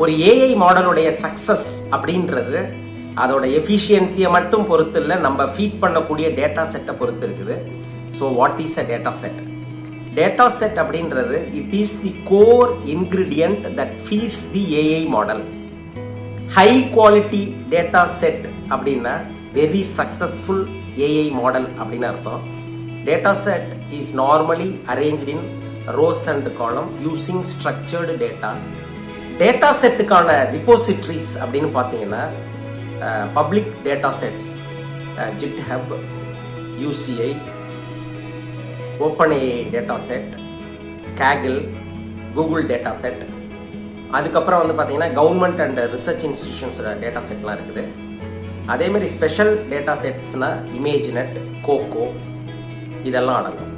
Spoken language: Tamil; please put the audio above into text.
ஒரு ஏஐ மாடலுடைய சக்சஸ் அப்படின்றது அதோட எஃபிஷியன்சியை மட்டும் பொறுத்து இல்லை, நம்ம ஃபீட் பண்ணக்கூடிய டேட்டா செட்டை பொறுத்து இருக்குது. So what is a data set? Data set அப்படின்றது it is the core ingredient that feeds the AI model. High quality data set அப்படின்னா வெரி சக்சஸ்ஃபுல் ஏஐ மாடல் அப்படின்னு அர்த்தம். Data set is normally arranged in rows and column using structured data. Data செட்டுக்கான ரிப்போசிட்ரிஸ் அப்படின்னு பார்த்தீங்கன்னா public data sets, GitHub, UCI, OpenAI data set, Kaggle, Google data set. அதுக்கப்புறம் வந்து பார்த்தீங்கன்னா கவர்மெண்ட் அண்ட் ரிசர்ச் இன்ஸ்டிடியூஷன்ஸோட டேட்டா செட்லாம் இருக்குது. அதேமாதிரி ஸ்பெஷல் டேட்டா செட்ஸ்னால் இமேஜ்நெட், கோகோ இதெல்லாம் அடங்கும்.